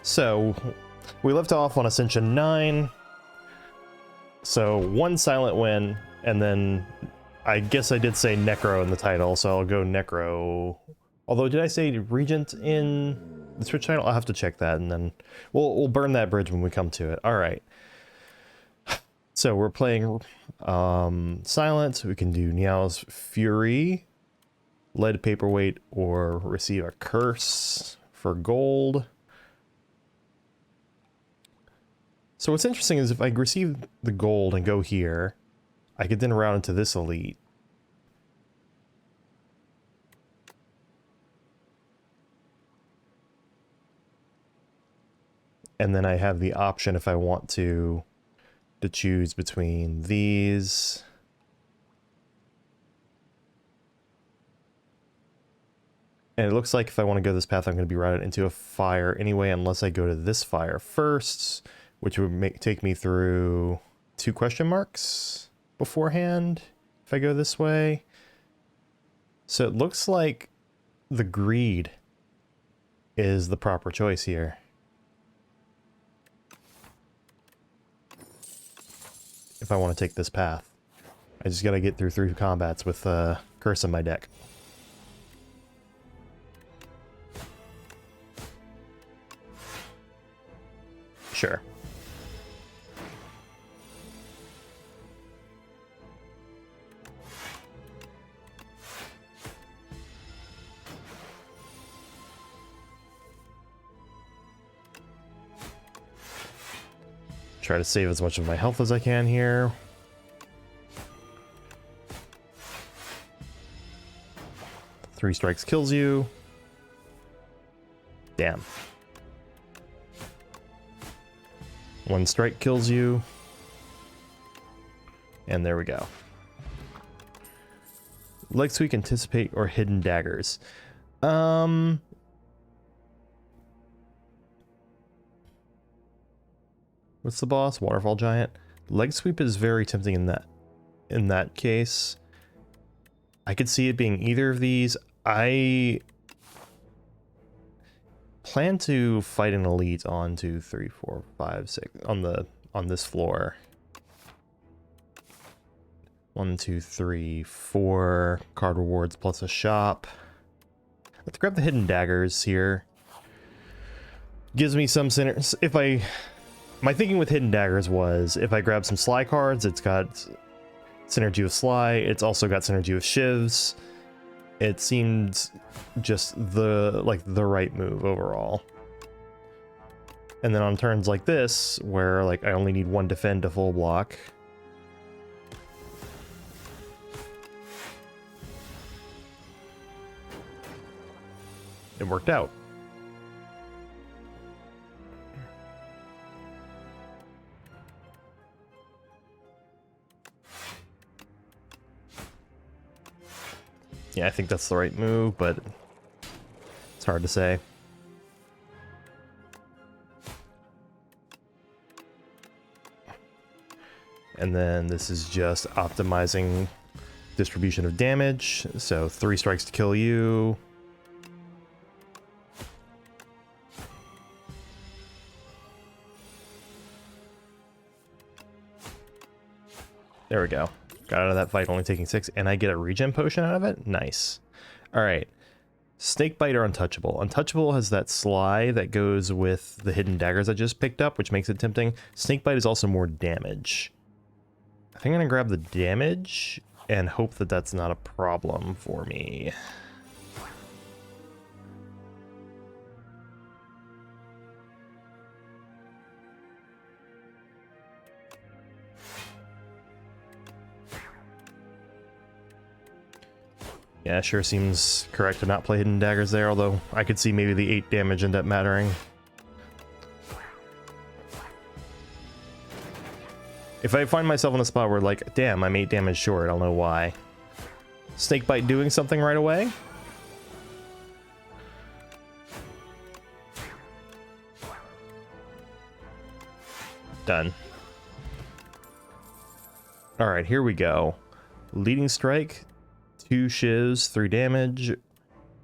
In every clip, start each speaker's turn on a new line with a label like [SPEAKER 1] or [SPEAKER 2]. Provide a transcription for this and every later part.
[SPEAKER 1] So, we left off on Ascension 9. So, one silent win, and then I guess I did say Necro in the title, so I'll go Necro. Although, did I say Regent in the Twitch title? I'll have to check that, and then we'll burn that bridge when we come to it. Alright. So, we're playing Silent. We can do Niao's Fury, Lead Paperweight, or receive a Curse for gold. So what's interesting is if I receive the gold and go here, I could then route into this elite. And then I have the option if I want to choose between these. And it looks like if I want to go this path, I'm going to be routed into a fire anyway, unless I go to this fire first, which would take me through 2 question marks beforehand if I go this way. So it looks like the greed is the proper choice here. If I want to take this path. I just gotta get through 3 combats with Curse in my deck. Sure. Try to save as much of my health as I can here. Three strikes kills you. Damn. 1 strike kills you. And there we go. Leg sweep, anticipate, or hidden daggers. What's the boss? Waterfall Giant. Leg sweep is very tempting in that case. I could see it being either of these. I plan to fight an elite on 2, 3, 4, 5, 6 on this floor. 1, 2, 3, 4 card rewards plus a shop. Let's grab the hidden daggers here. Gives me some synergy. My thinking with hidden daggers was if I grab some Sly cards, it's got synergy with Sly. It's also got synergy with shivs. It seemed just the right move overall. And then on turns like this, where I only need 1 defend to full block, it worked out. Yeah, I think that's the right move, but it's hard to say. And then this is just optimizing distribution of damage. So 3 strikes to kill you. There we go. Got out of that fight only taking 6, and I get a regen potion out of it? Nice. Alright. Snakebite or Untouchable. Untouchable has that Sly that goes with the hidden daggers I just picked up, which makes it tempting. Snakebite is also more damage. I think I'm going to grab the damage and hope that that's not a problem for me. Yeah, sure seems correct to not play hidden daggers there, although I could see maybe the 8 damage end up mattering. If I find myself in a spot where damn, I'm 8 damage short, I'll know why. Snakebite doing something right away? Done. Alright, here we go. Leading Strike, 2 shivs, 3 damage,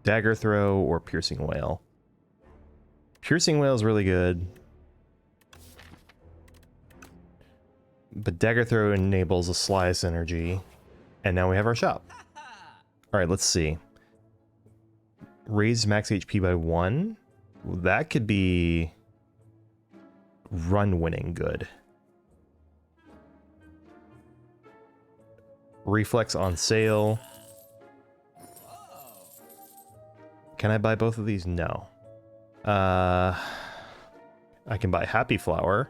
[SPEAKER 1] dagger throw, or piercing wail. Piercing Wail is really good. But Dagger Throw enables a Sly synergy. And now we have our shop. Alright, let's see. Raise max HP by 1. That could be run winning good. Reflex on sale. Can I buy both of these? No. I can buy Happy Flower.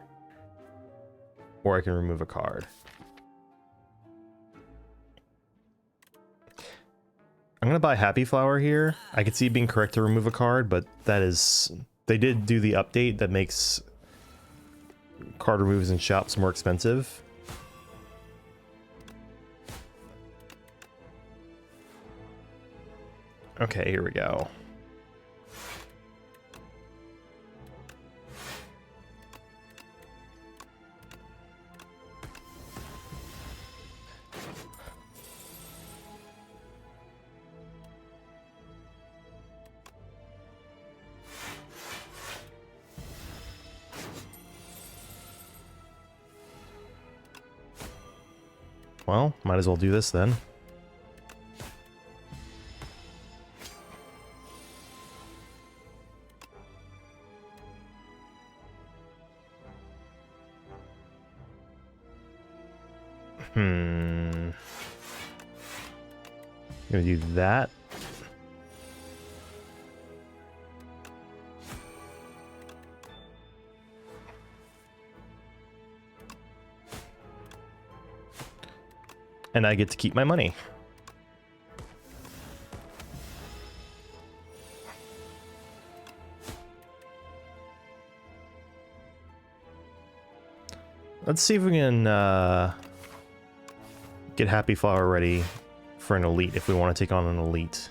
[SPEAKER 1] Or I can remove a card. I'm going to buy Happy Flower here. I could see it being correct to remove a card, but that is... They did do the update that makes card removes in shops more expensive. Okay, here we go. Well, might as well do this then. Gonna do that. And I get to keep my money. Let's see if we can get Happy Flower ready for an elite if we want to take on an elite.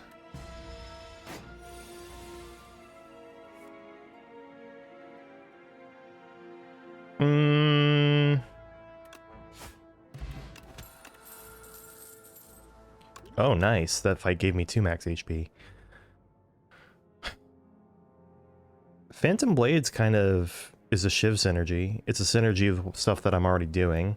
[SPEAKER 1] Oh, nice. That fight gave me 2 max HP. Phantom Blades kind of is a shiv synergy. It's a synergy of stuff that I'm already doing.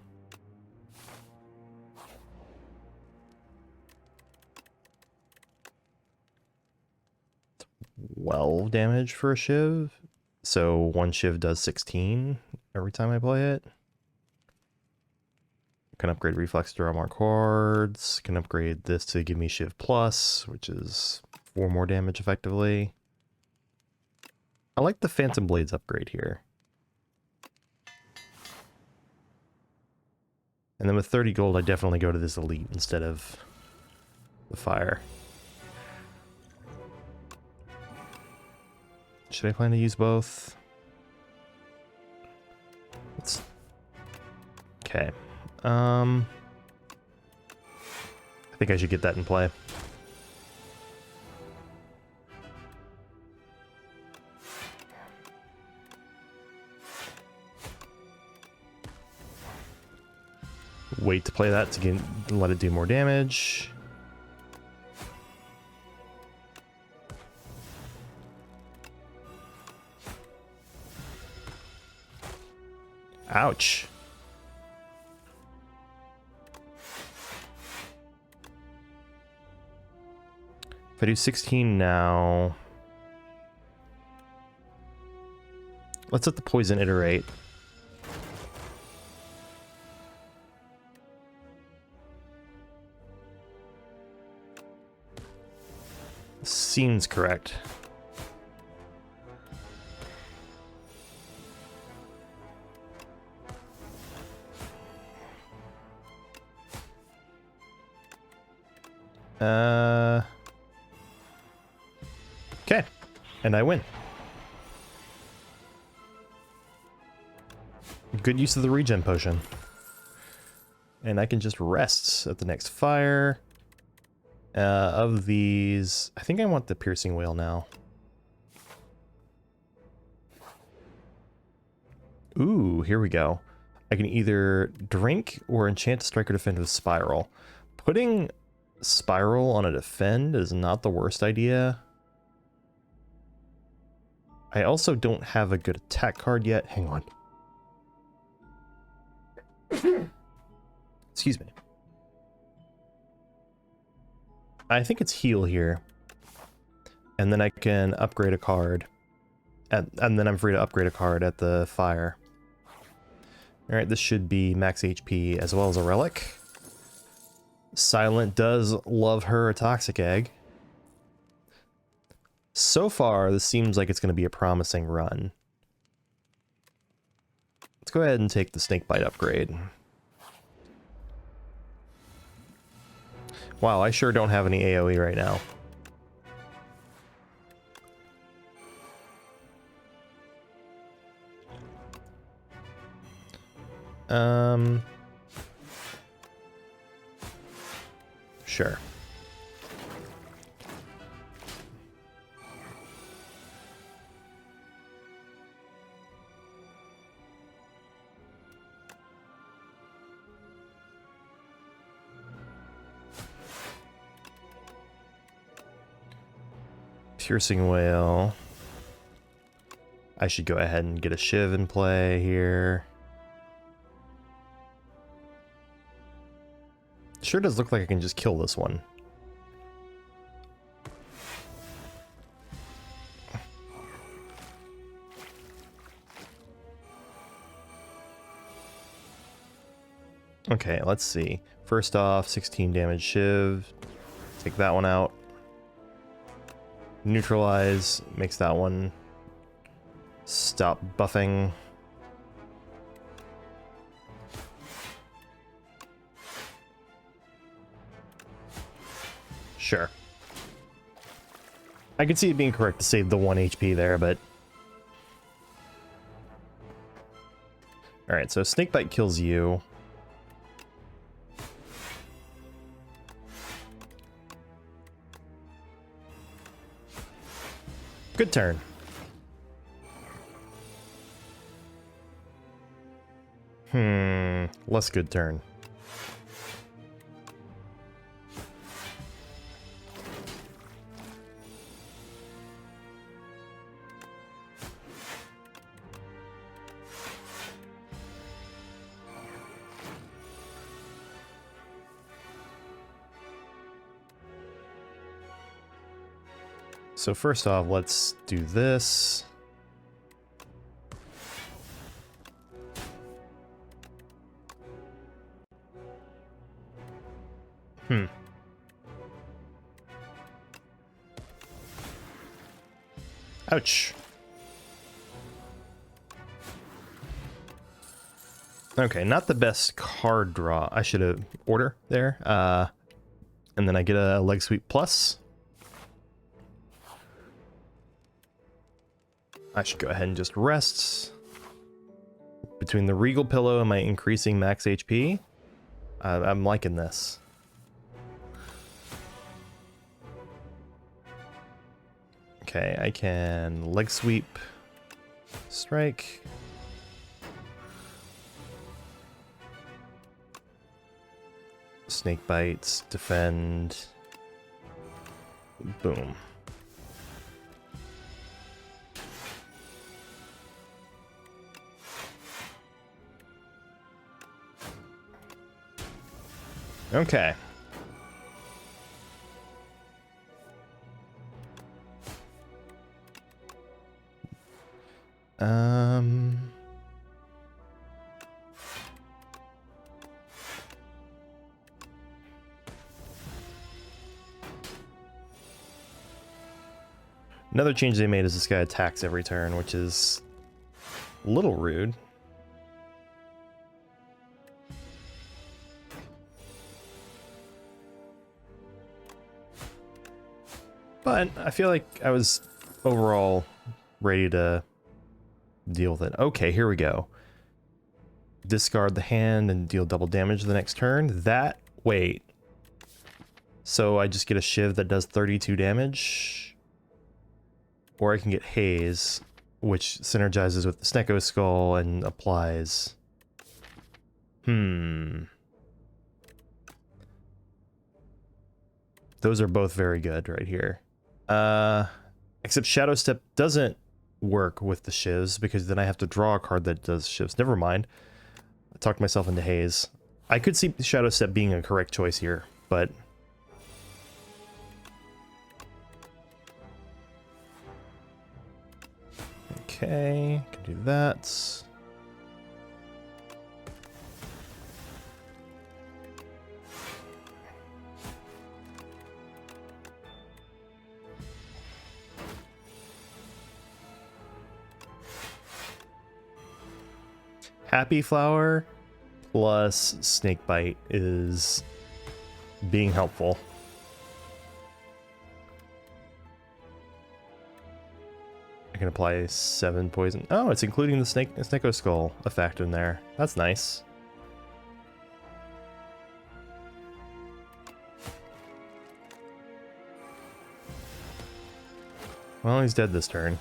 [SPEAKER 1] Well, damage for a shiv. So 1 shiv does 16 every time I play it. Can upgrade Reflex to draw more cards. Can upgrade this to give me Shiv Plus, which is 4 more damage effectively. I like the Phantom Blades upgrade here. And then with 30 gold, I definitely go to this elite instead of the fire. Should I plan to use both? Okay. I think I should get that in play. Wait to play that to let it do more damage. Ouch. If I do 16 now... Let's let the poison iterate. Seems correct. Okay, and I win. Good use of the regen potion. And I can just rest at the next fire. Of these, I think I want the Piercing Wail now. Ooh, here we go. I can either drink or enchant, strike, or defend with Spiral. Putting Spiral on a defend is not the worst idea. I also don't have a good attack card yet. Hang on. Excuse me. I think it's heal here. And then I can upgrade a card. And then I'm free to upgrade a card at the fire. Alright, this should be max HP as well as a relic. Silent does love her a toxic egg. So far, this seems like it's going to be a promising run. Let's go ahead and take the snakebite upgrade. Wow, I sure don't have any AoE right now. Sure. Piercing Whale. I should go ahead and get a shiv in play here. Sure does look like I can just kill this one. Okay, let's see. First off, 16 damage shiv. Take that one out. Neutralize makes that one stop buffing. Sure. I could see it being correct to save the 1 HP there, but... Alright, so Snakebite kills you. Good turn. Less good turn. So first off, let's do this. Ouch. Okay, not the best card draw. I should have order there. And then I get a leg sweep plus. I should go ahead and just rest. Between the regal pillow and my increasing max HP, I'm liking this. Okay, I can leg sweep, strike. Snake bites, defend. Boom. Okay. Another change they made is this guy attacks every turn, which is a little rude. But I feel like I was overall ready to deal with it. Okay, here we go. Discard the hand and deal double damage the next turn. Wait. So I just get a shiv that does 32 damage. Or I can get Haze, which synergizes with the Snecko Skull and applies. Those are both very good right here. Except Shadow Step doesn't work with the shivs, because then I have to draw a card that does shivs. Never mind. I talked myself into haze. I could see Shadow Step being a correct choice here, but... Okay, can do that. Happy Flower plus Snake Bite is being helpful. I can apply 7 poison. Oh, it's including the Sneko Skull effect in there. That's nice. Well, he's dead this turn.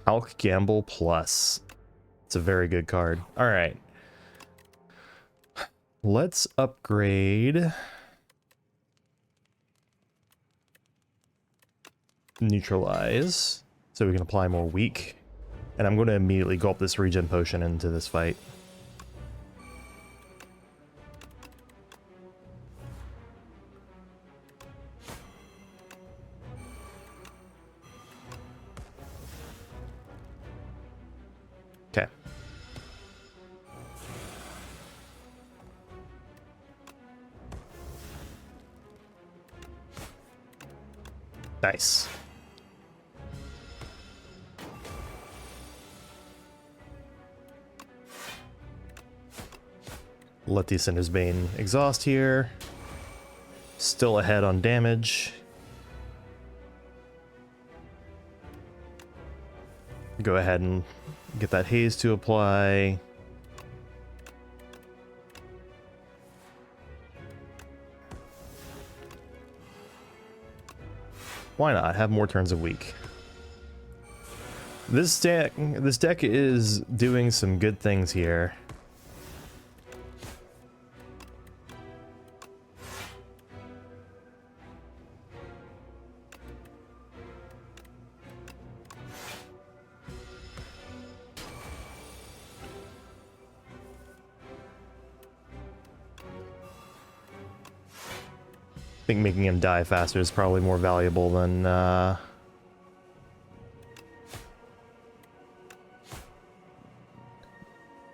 [SPEAKER 1] Alk Gamble Plus. It's a very good card. All right. Let's upgrade Neutralize so we can apply more weak. And I'm going to immediately gulp this regen potion into this fight. Okay. Nice. Let the Ascender's Bane exhaust here. Still ahead on damage. Go ahead and get that haze to apply. Why not? Have more turns a week. This deck is doing some good things here. I think making him die faster is probably more valuable than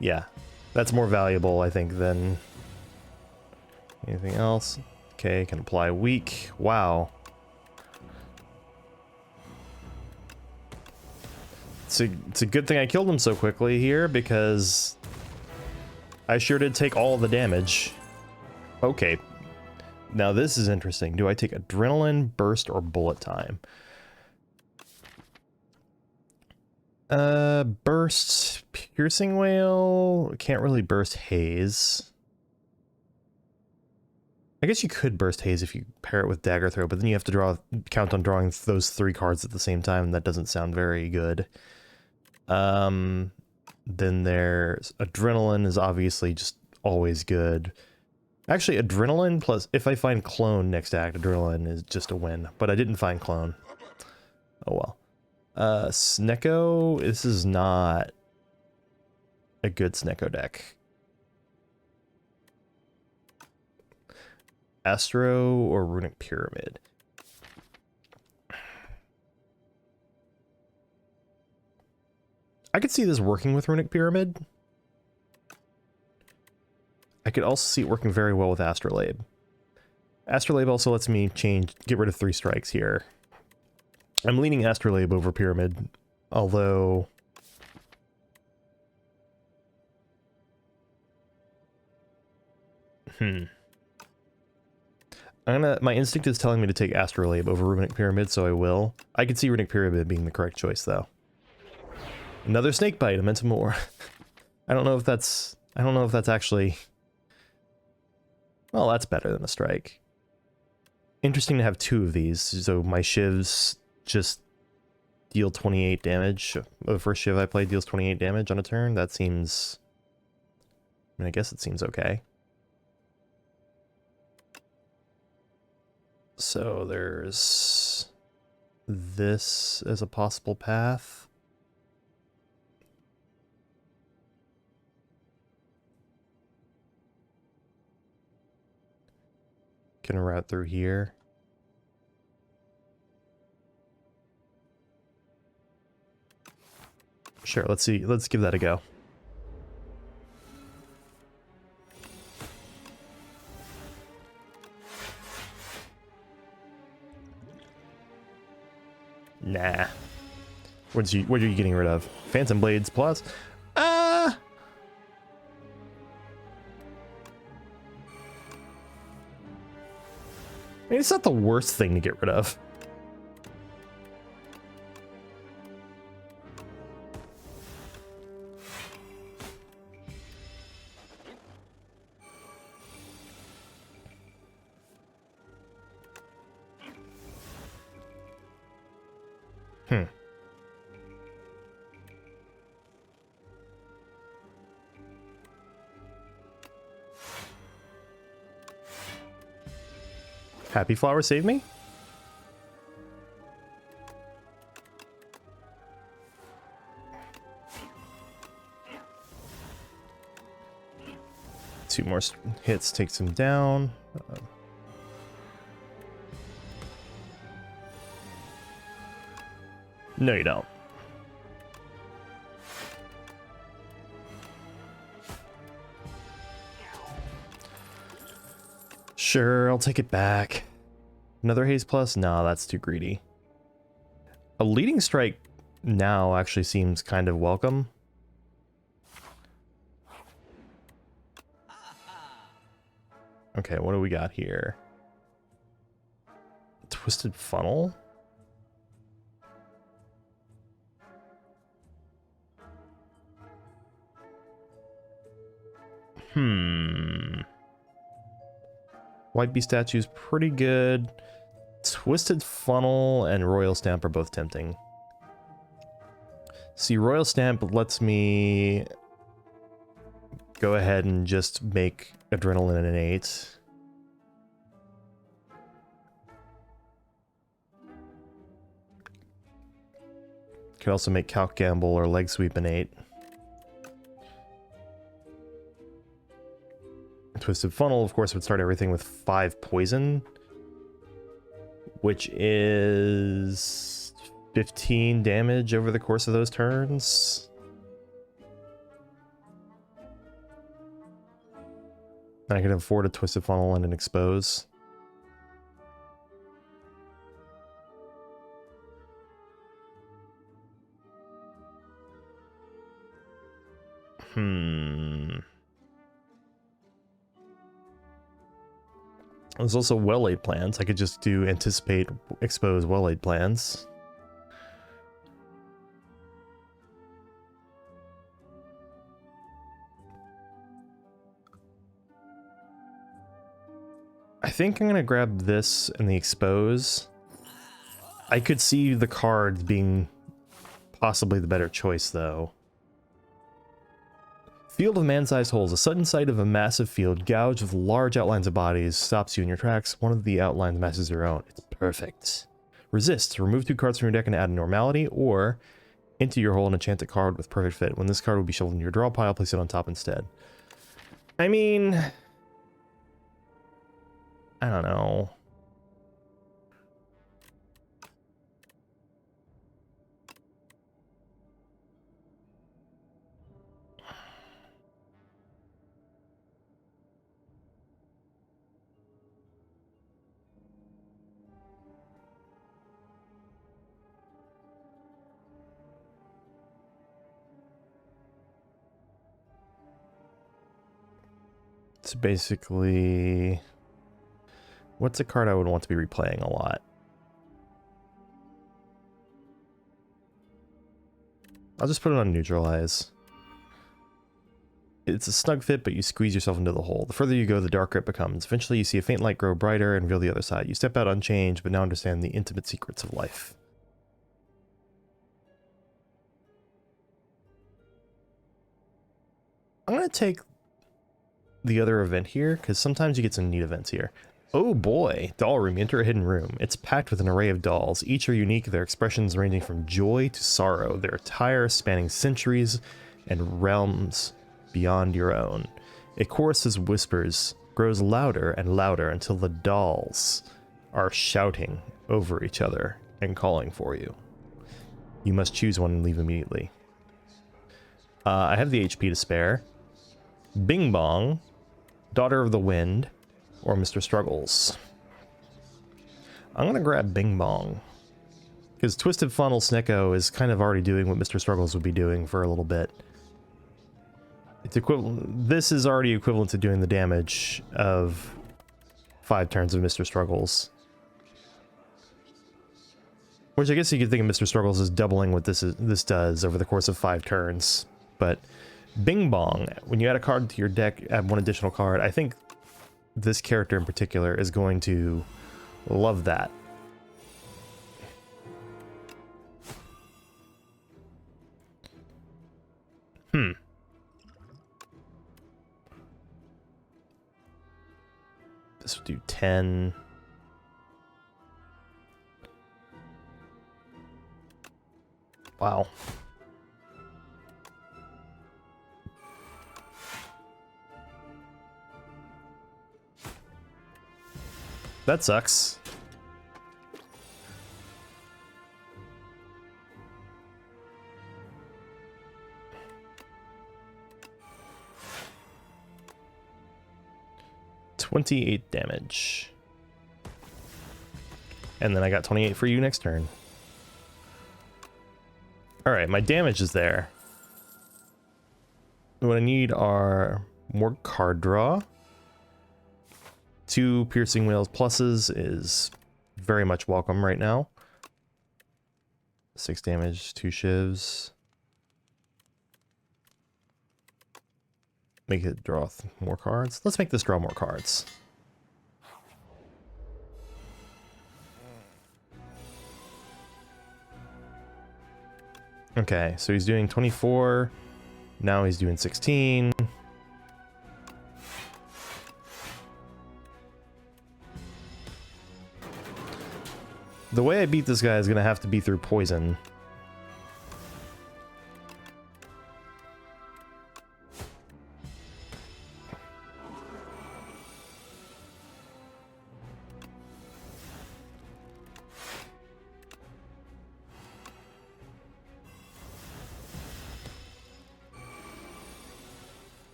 [SPEAKER 1] yeah, that's more valuable, I think, than anything else. Okay, can apply weak. Wow. It's a good thing I killed him so quickly here, because I sure did take all the damage. Okay. Now this is interesting. Do I take Adrenaline, Burst, or Bullet Time? Burst, Piercing Wail. Can't really burst Haze. I guess you could burst Haze if you pair it with Dagger Throw, but then you have to count on drawing those 3 cards at the same time, and that doesn't sound very good. Then there's Adrenaline is obviously just always good. Actually, Adrenaline plus, if I find Clone next act, Adrenaline is just a win. But I didn't find Clone. Oh well. Sneko, this is not a good Sneko deck. Astro or Runic Pyramid? I could see this working with Runic Pyramid. I could also see it working very well with Astrolabe. Astrolabe also lets me get rid of 3 strikes here. I'm leaning Astrolabe over Pyramid, although... My instinct is telling me to take Astrolabe over Runic Pyramid, so I will. I could see Runic Pyramid being the correct choice, though. Another Snake Bite, I meant to more. I don't know if that's actually... Well, that's better than a strike. Interesting to have 2 of these, so my shivs just deal 28 damage. The first shiv I played deals 28 damage on a turn. That seems... I mean, I guess it seems okay. So there's this as a possible path. Can route through here. Sure, let's see. Let's give that a go. Nah. What are you getting rid of? Phantom Blades plus? I mean, it's not the worst thing to get rid of. Happy Flower save me? Two more hits takes him down. No, you don't. Sure, I'll take it back. Another haze plus? No, that's too greedy. A leading strike now actually seems kind of welcome. Okay, what do we got here? Twisted Funnel? White Bee Statue's pretty good. Twisted Funnel and Royal Stamp are both tempting. See, Royal Stamp lets me go ahead and just make Adrenaline an 8. Could also make Calc Gamble or Leg Sweep an 8. Twisted Funnel, of course, would start everything with 5 poison, which is 15 damage over the course of those turns. I can afford a Twisted Funnel and an Expose. There's also well-laid plans. I could just do Anticipate, Expose, well-laid plans. I think I'm gonna grab this and the Expose. I could see the cards being possibly the better choice, though. Field of man-sized holes. A sudden sight of a massive field gouged with large outlines of bodies stops you in your tracks. One of the outlines matches your own. It's perfect. Resist. Remove 2 cards from your deck and add a normality, or into your hole and enchant a card with perfect fit. When this card will be shuffled into your draw pile, place it on top instead. I mean, I don't know. So basically, what's a card I would want to be replaying a lot? I'll just put it on Neutralize. It's a snug fit, but you squeeze yourself into the hole. The further you go, the darker it becomes. Eventually, you see a faint light grow brighter and reveal the other side. You step out unchanged, but now understand the intimate secrets of life. I'm going to take the other event here, because sometimes you get some neat events here. Oh boy, doll room. You enter a hidden room. It's packed with an array of dolls. Each are unique, their expressions ranging from joy to sorrow, their attire spanning centuries and realms beyond your own. A chorus of whispers grows louder and louder until the dolls are shouting over each other and calling for you. You must choose one and leave immediately. I have the HP to spare. Bing Bong, Daughter of the Wind, or Mr. Struggles. I'm gonna grab Bing Bong, because Twisted Funnel Snecko is kind of already doing what Mr. Struggles would be doing for a little bit. It's equivalent. This is already equivalent to doing the damage of 5 turns of Mr. Struggles. Which I guess you could think of Mr. Struggles as doubling what this does over the course of 5 turns. But Bing Bong, when you add a card to your deck, add 1 additional card. I think this character in particular is going to love that. This would do 10. Wow. That sucks. $28 damage. And then I got 28 for you next turn. Alright, my damage is there. What I need are more card draw. 2 piercing whales pluses is very much welcome right now. 6 damage, 2 shivs. Make it draw more cards. Let's make this draw more cards. Okay, so he's doing 24. Now he's doing 16. The way I beat this guy is going to have to be through poison.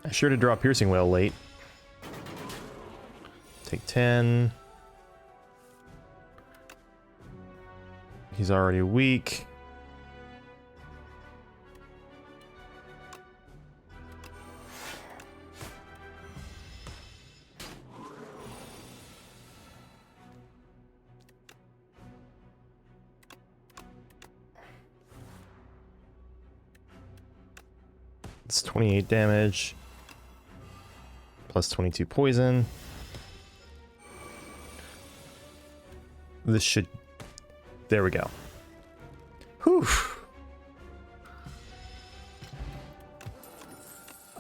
[SPEAKER 1] I sure did draw Piercing Whale late. Take 10. He's already weak. It's 28 damage. Plus 22 poison. This should... There we go. Whew.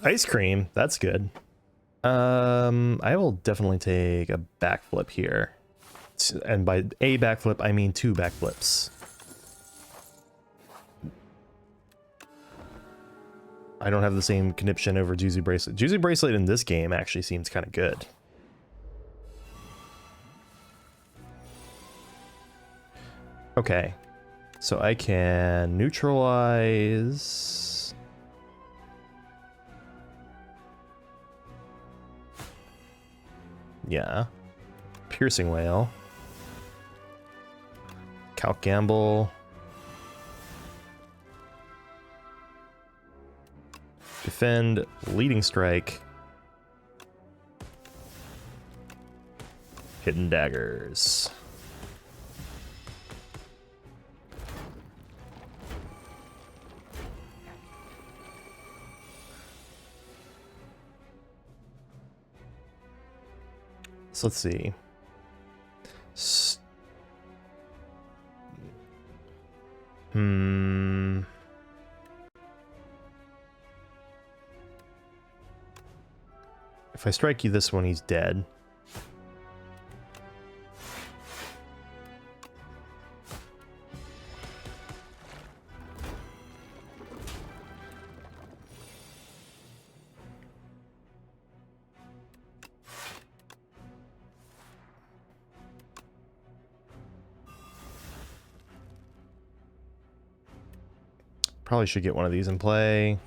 [SPEAKER 1] Ice cream. That's good. I will definitely take a backflip here. And by a backflip, I mean 2 backflips. I don't have the same conniption over Juicy Bracelet. Juicy Bracelet in this game actually seems kind of good. Okay. So I can neutralize... Yeah. Piercing Whale. Calc Gamble. Defend, Leading Strike, Hidden Daggers. So let's see. If I strike you this one, he's dead. Probably should get one of these in play.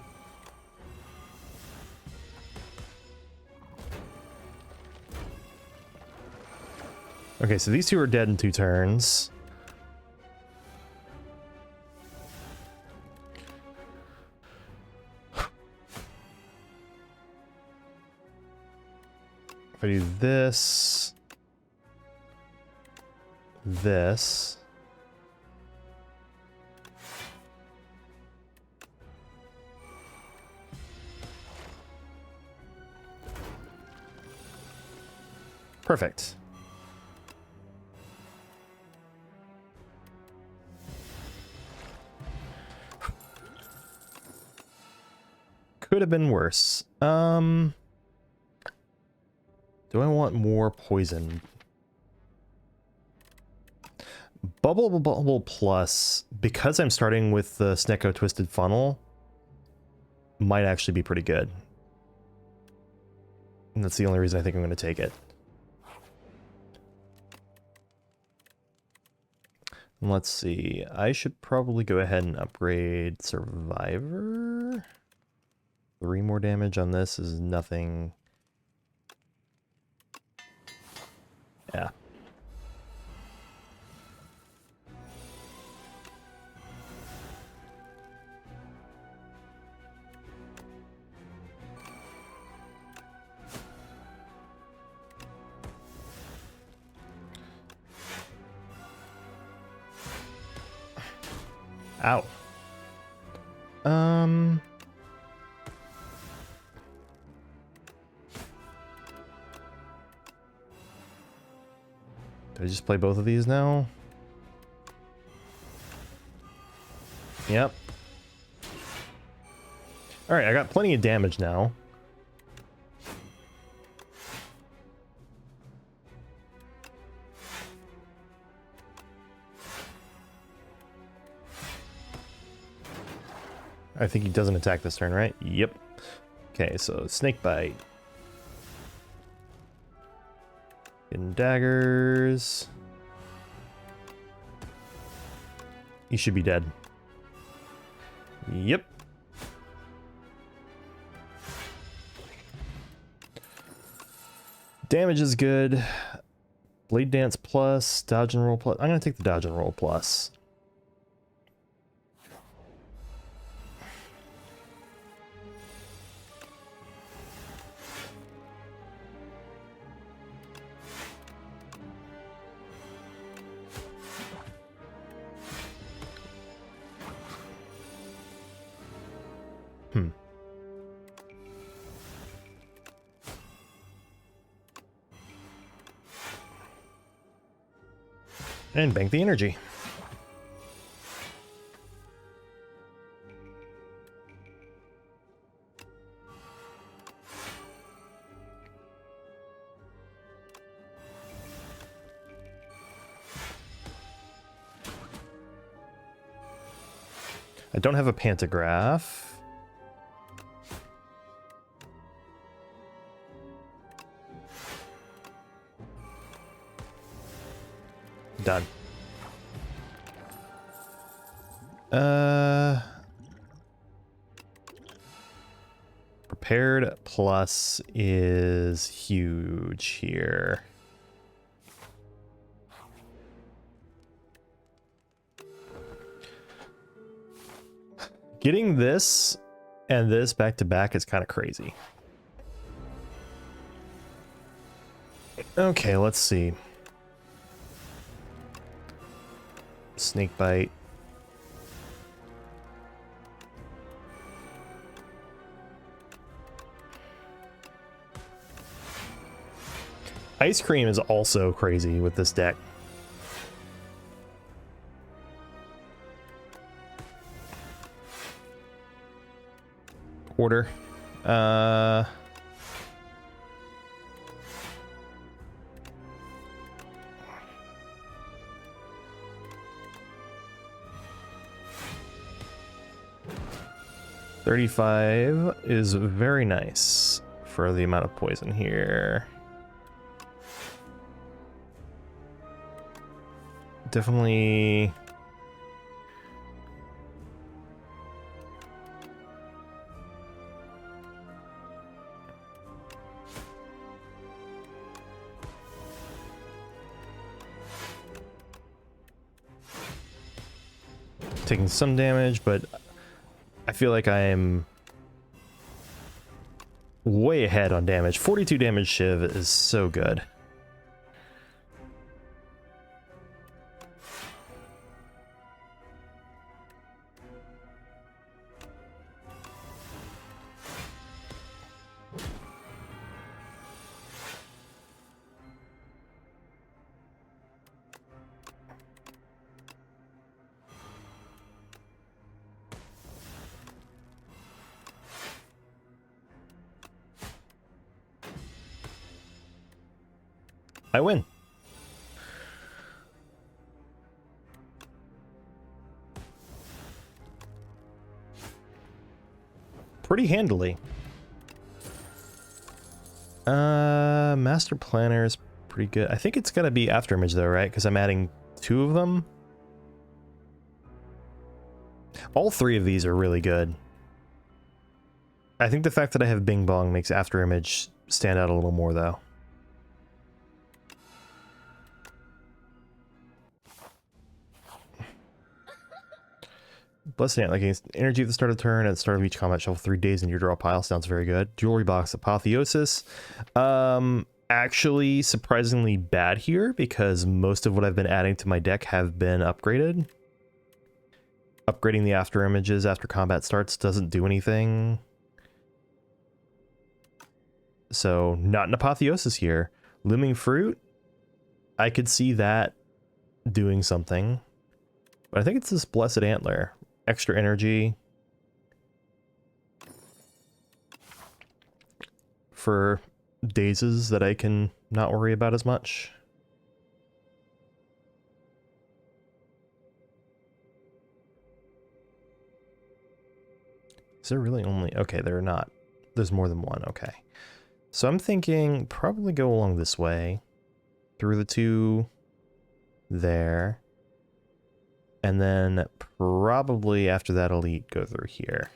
[SPEAKER 1] Okay, so these two are dead in 2 turns. If I do this, this, perfect. Could have been worse. Do I want more poison? Bubble Plus, because I'm starting with the Snecko Twisted Funnel, might actually be pretty good. And that's the only reason I think I'm going to take it. Let's see. I should probably go ahead and upgrade Survivor. 3 more damage on this is nothing. Yeah. Ow. Do I just play both of these now? Yep. Alright, I got plenty of damage now. I think he doesn't attack this turn, right? Yep. Okay, so snake bite. Getting daggers. He should be dead. Yep. Damage is good. Blade Dance plus, dodge and roll plus. I'm gonna take the dodge and roll plus. And bank the energy. I don't have a pantograph. Done. Prepared plus is huge here. Getting this and this back to back is kind of crazy. Okay, let's see. Snake bite. Ice cream is also crazy with this deck. Order. 35 is very nice for the amount of poison here. Definitely. Taking some damage, but I feel like I'm way ahead on damage. 42 damage shiv is so good. I win. Pretty handily. Master Planner is pretty good. I think it's gonna be Afterimage though, right? Because I'm adding 2 of them. All 3 of these are really good. I think the fact that I have Bing Bong makes Afterimage stand out a little more though. Blessed Ant, like energy at the start of the turn, at the start of each combat, shuffle 3 days in your draw pile. Sounds very good. Jewelry Box, Apotheosis. Actually surprisingly bad here because most of what I've been adding to my deck have been upgraded. Upgrading the after images after combat starts doesn't do anything. So not an Apotheosis here. Looming Fruit, I could see that doing something. But I think it's this Blessed Antler. Extra energy for dazes that I can not worry about as much. Is there really only... Okay, there are not. There's more than one. Okay. So I'm thinking probably go along this way. Through the 2 there. And then probably after that elite go through here.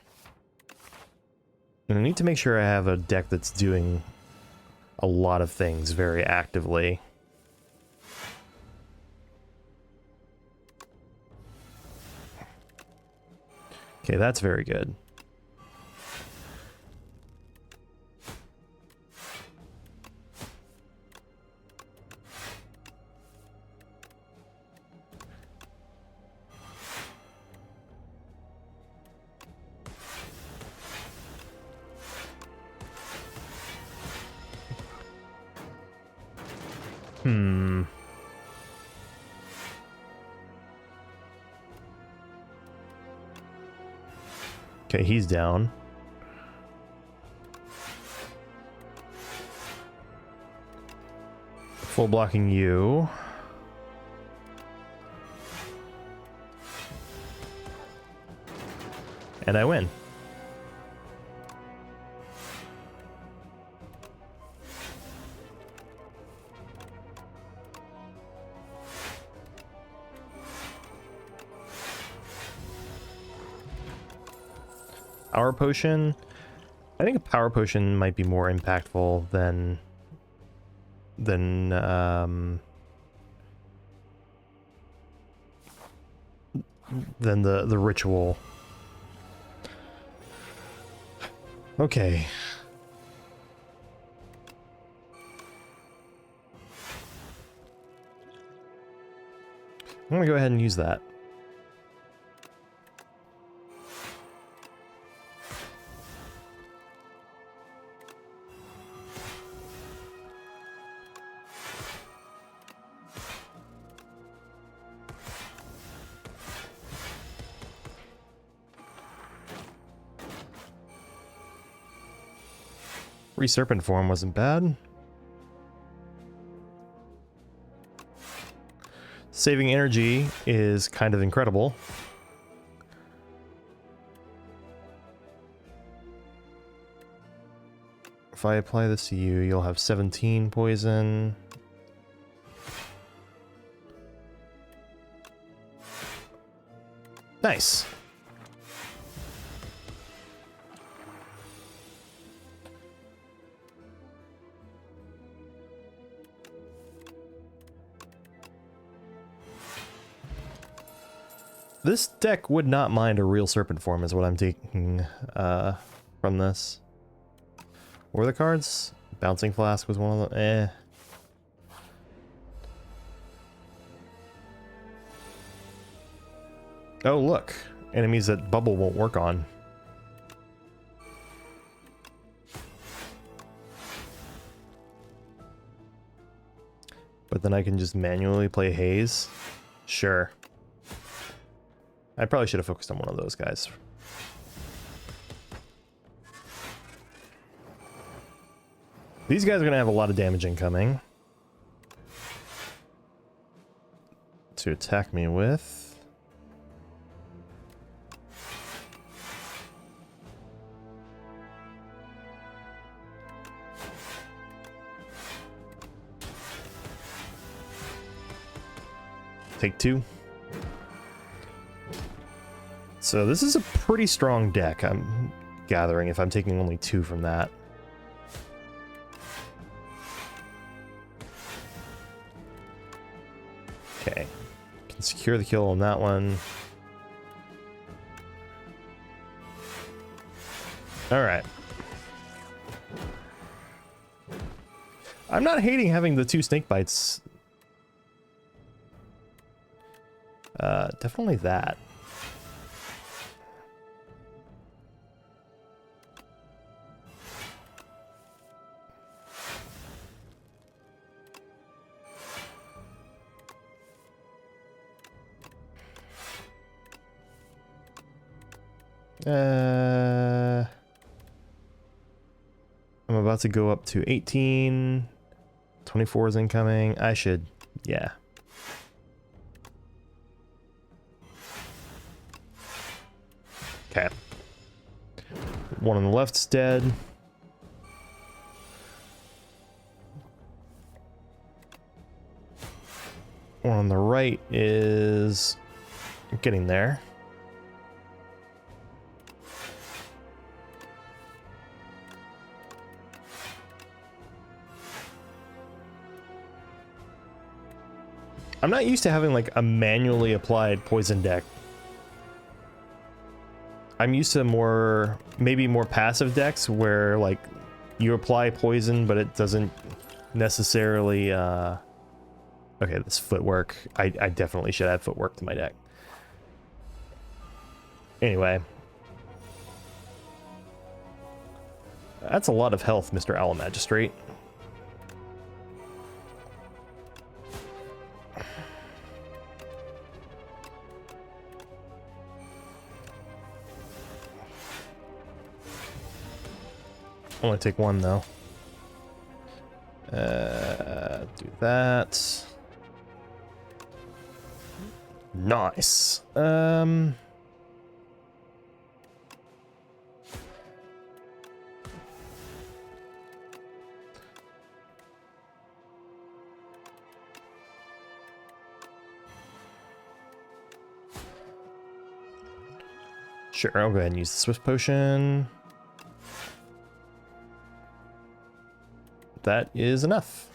[SPEAKER 1] And I need to make sure I have a deck that's doing a lot of things very actively. Okay, that's very good. Okay, he's down. Full blocking you. And I win. Power Potion. I think a Power Potion might be more impactful than the ritual. Okay. I'm gonna go ahead and use that. Serpent form wasn't bad. Saving energy is kind of incredible. if I apply this to you, you'll have 17 poison. Nice. This deck would not mind a real serpent form is what I'm taking from this. What were the cards? Bouncing Flask was one of them. Eh. Oh, look. Enemies that bubble won't work on. But then I can just manually play Haze? Sure. I probably should have focused on one of those guys. These guys are going to have a lot of damage incoming to attack me with. Take 2. So this is a pretty strong deck, I'm gathering, if I'm taking only 2 from that. Okay. Can secure the kill on that one. Alright. I'm not hating having the 2 snake bites. Definitely that. I'm about to go up to 18. 24 is incoming. I should, yeah. Okay. One on the left's dead. One on the right is getting there. I'm not used to having like a manually applied poison deck. I'm used to more, maybe more passive decks where like you apply poison, but it doesn't necessarily, okay, this footwork. I definitely should add footwork to my deck. Anyway. That's a lot of health, Mr. Owl Magistrate. Only take 1 though. Do that. Nice. Sure, I'll go ahead and use the Swift Potion. That is enough.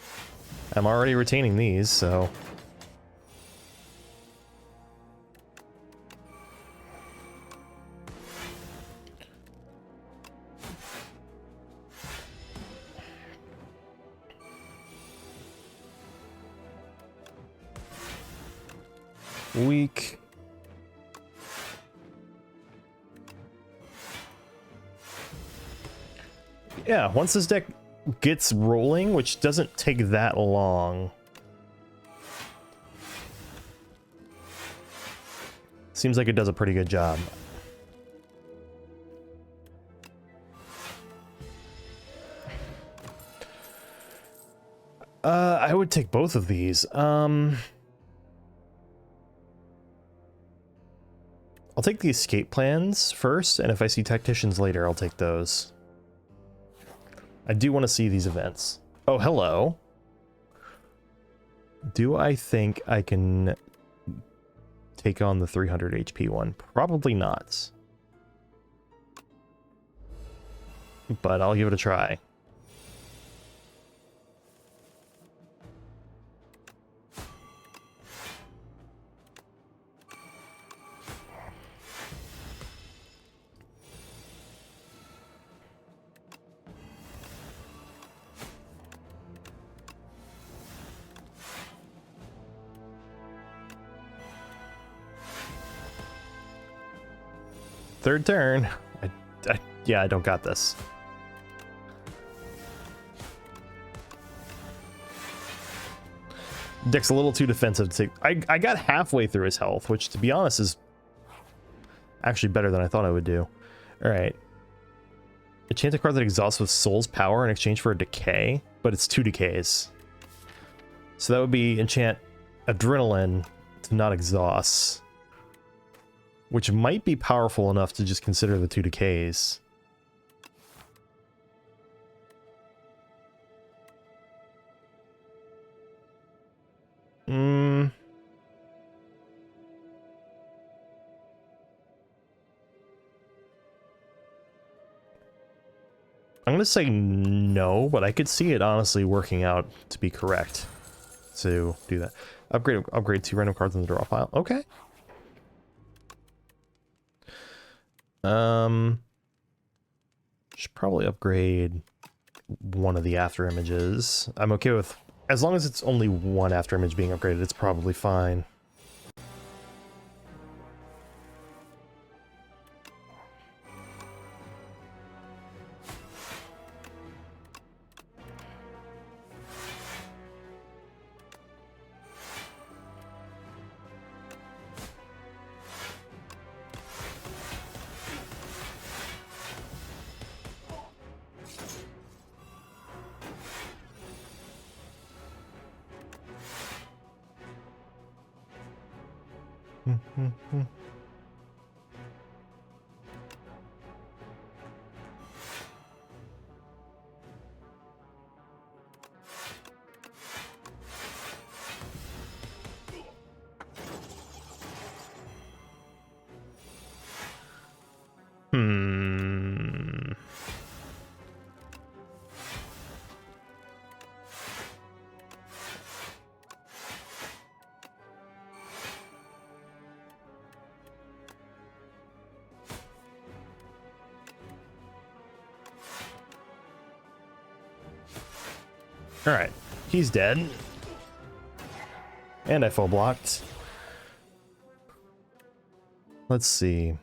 [SPEAKER 1] I'm already retaining these, so... Weak. Yeah, once this deck gets rolling, which doesn't take that long. Seems like it does a pretty good job. I would take both of these. I'll take the escape plans first, and if I see tacticians later, I'll take those. I do want to see these events. Oh, hello. Do I think I can take on the 300 HP one? Probably not. But I'll give it a try. Third turn. Yeah, I don't got this. Dick's a little too defensive to take. I got halfway through his health, which to be honest is actually better than I thought I would do. Alright. Enchant a card that exhausts with Soul's Power in exchange for a decay, but it's 2 decays. So that would be enchant Adrenaline to not exhaust, which might be powerful enough to just consider the 2 decays. I'm going to say no, but I could see it honestly working out to be correct to do that. Upgrade 2 random cards in the draw pile. Okay. Should probably upgrade one of the after images. I'm okay with, as long as it's only one after image being upgraded, it's probably fine. Alright, he's dead. And I full blocked. Let's see.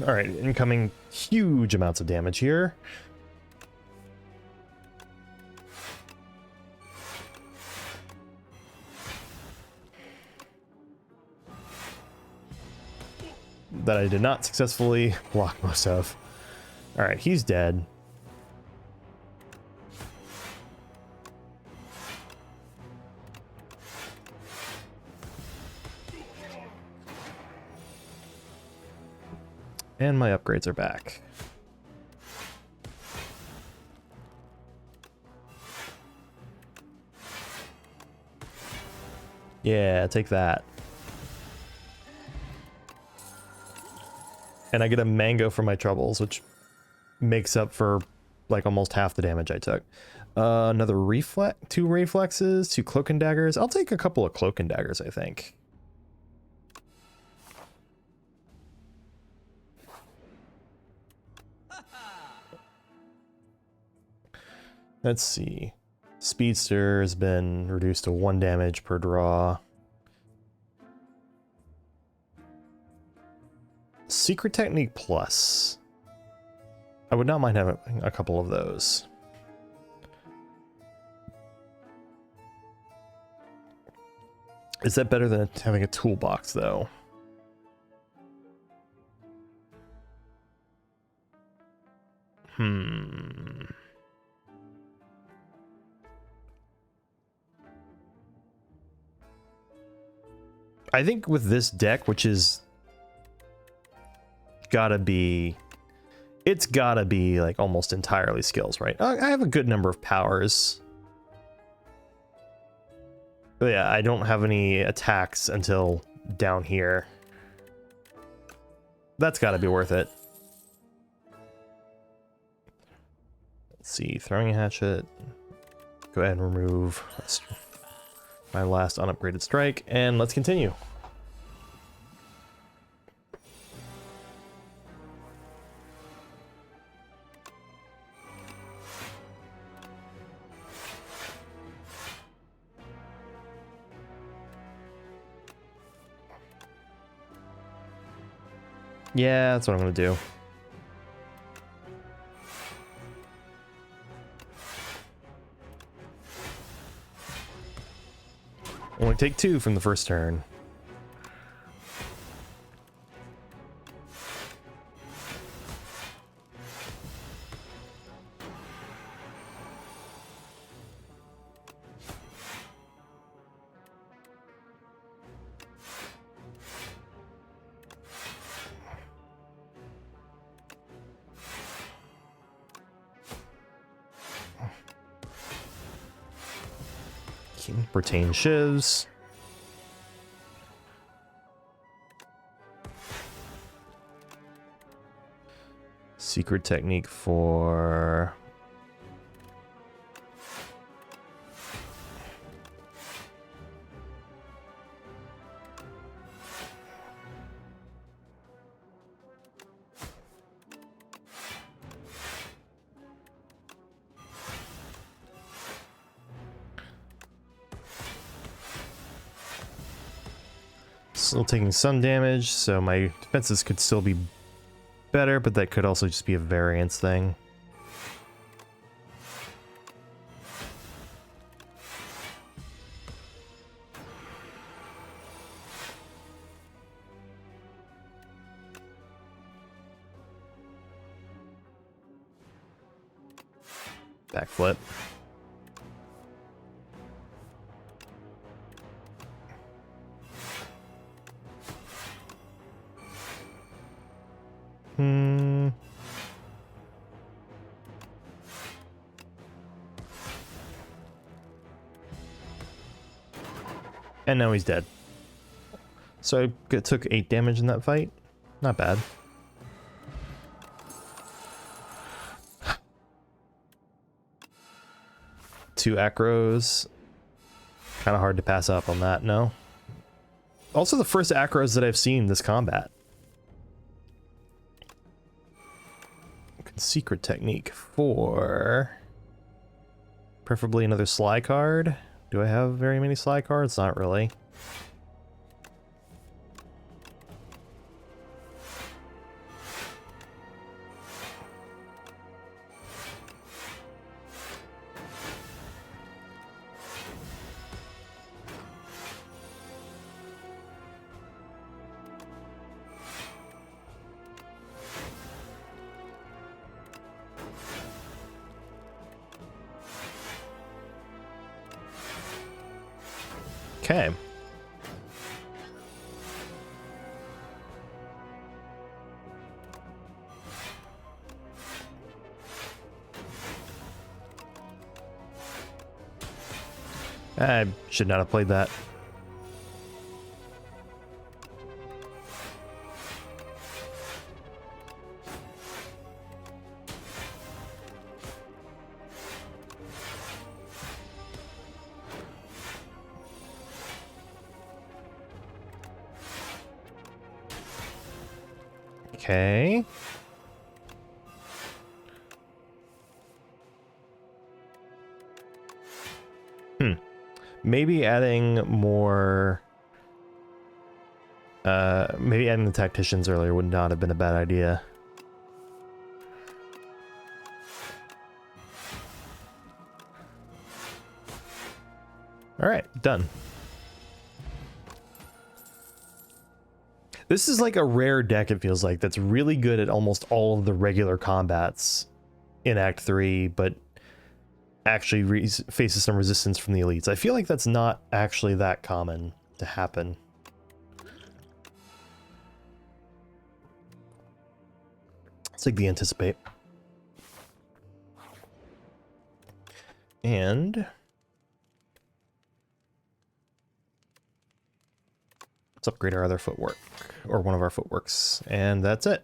[SPEAKER 1] All right, incoming huge amounts of damage here. That I did not successfully block most of. All right, he's dead. And my upgrades are back. Yeah, take that. And I get a mango for my troubles, which makes up for like almost half the damage I took. Another reflex, 2 reflexes, 2 cloak and daggers. I'll take a couple of cloak and daggers, I think. Let's see. Speedster has been reduced to 1 damage per draw. Secret Technique Plus. I would not mind having a couple of those. Is that better than having a toolbox, though? I think with this deck, which is gotta be, it's gotta be like almost entirely skills, right? I have a good number of powers. But yeah, I don't have any attacks until down here. That's gotta be worth it. Let's see, throwing a hatchet. Go ahead and remove my last unupgraded strike, and let's continue. Yeah, that's what I'm gonna do. Only take 2 from the first turn. Retain shivs. Secret technique for still taking some damage, so my defenses could still be better, but that could also just be a variance thing. Backflip. And now he's dead. So I took 8 damage in that fight. Not bad. Two acros. Kind of hard to pass up on that, no? Also the first acros that I've seen this combat. Secret technique for preferably another Sly card. Do I have very many Sly cards? Not really. Okay. I should not have played that. Okay. Maybe adding more... maybe adding the tacticians earlier would not have been a bad idea. Alright, done. This is like a rare deck, it feels like, that's really good at almost all of the regular combats in Act 3, but actually faces some resistance from the elites. I feel like that's not actually that common to happen. take the anticipate. And let's upgrade our other footwork, or one of our footworks, and that's it.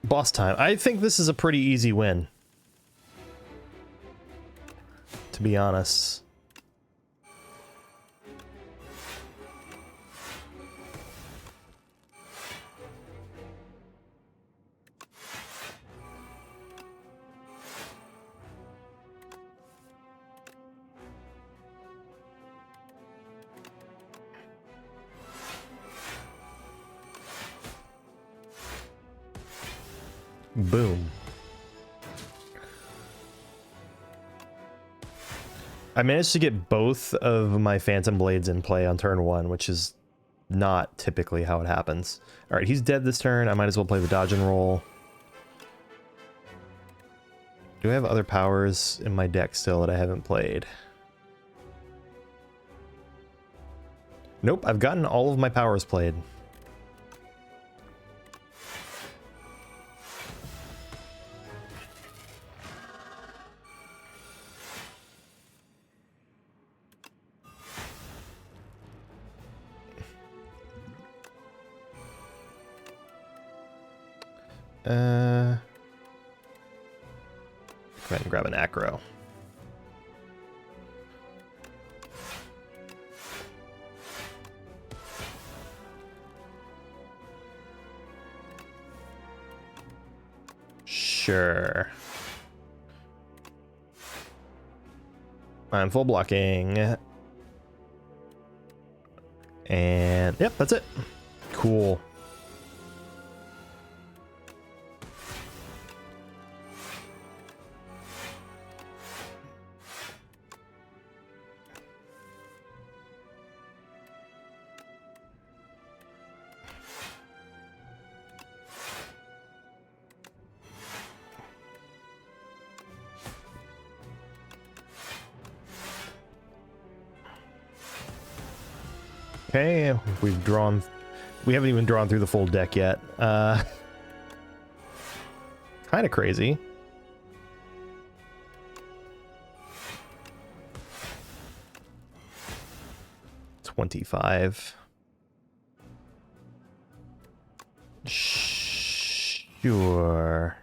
[SPEAKER 1] Boss time. I think this is a pretty easy win, to be honest. Boom. I managed to get both of my Phantom Blades in play on turn 1, which is not typically how it happens. Alright, he's dead this turn. I might as well play the dodge and roll. Do I have other powers in my deck still that I haven't played? Nope, I've gotten all of my powers played. Go ahead and grab an acro. Sure. I'm full blocking. And yep, that's it. Cool. Okay, we haven't even drawn through the full deck yet. Kind of crazy. $25. Sure.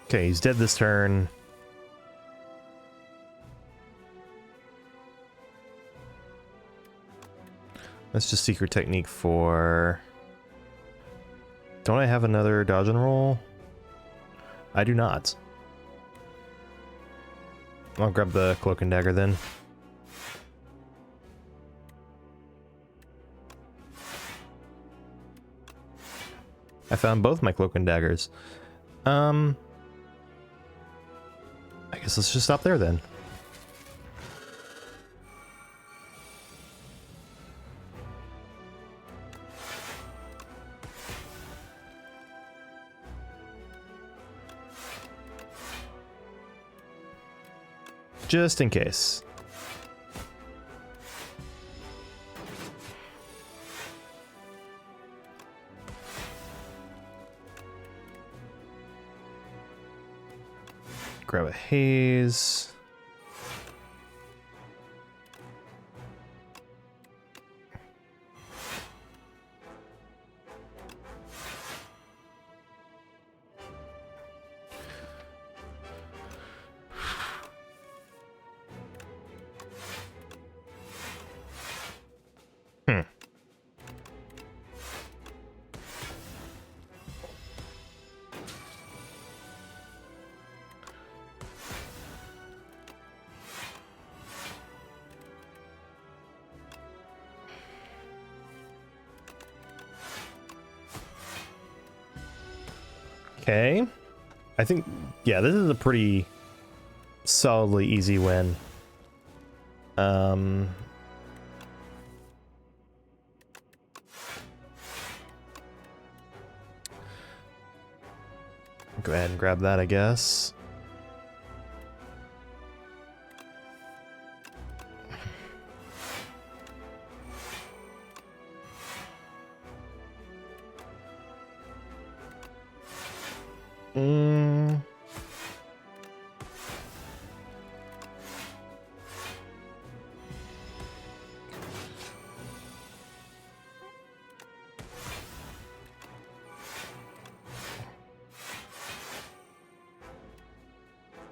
[SPEAKER 1] Okay, he's dead this turn. That's just secret technique for... Don't I have another dodge and roll? I do not. I'll grab the cloak and dagger then. I found both my cloak and daggers. I guess let's just stop there then. Just in case. Grab a haze. Okay. I think, yeah, this is a pretty solidly easy win. Go ahead and grab that, I guess. Mm.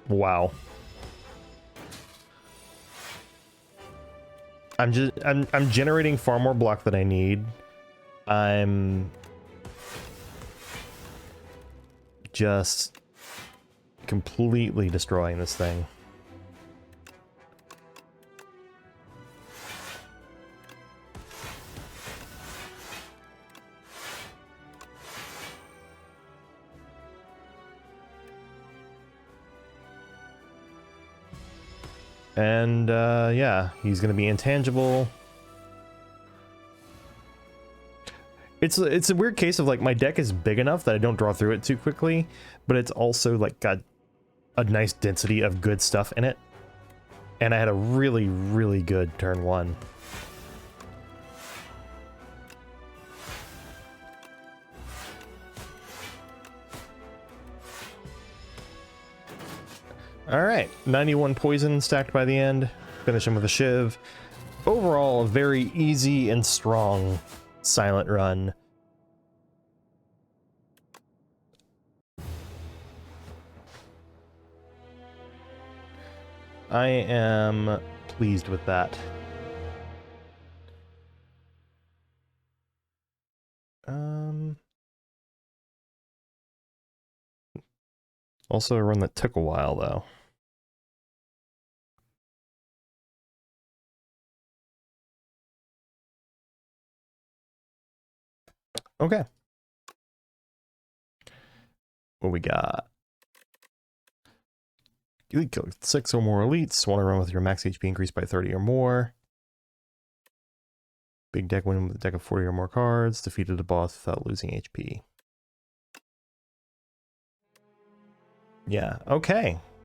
[SPEAKER 1] Wow. I'm generating far more block than I need. I'm just completely destroying this thing. And yeah, he's gonna be intangible. It's a weird case of like my deck is big enough that I don't draw through it too quickly, but it's also like got a nice density of good stuff in it. And I had a really, really good turn one. Alright, 91 poison stacked by the end. Finish him with a shiv. Overall, a very easy and strong silent run. I am pleased with that. Also a run that took a while, though. Okay. What we got? You kill 6 or more elites. Want to run with your max HP increased by 30 or more. Big deck win with a deck of 40 or more cards. Defeated a boss without losing HP. Yeah, okay.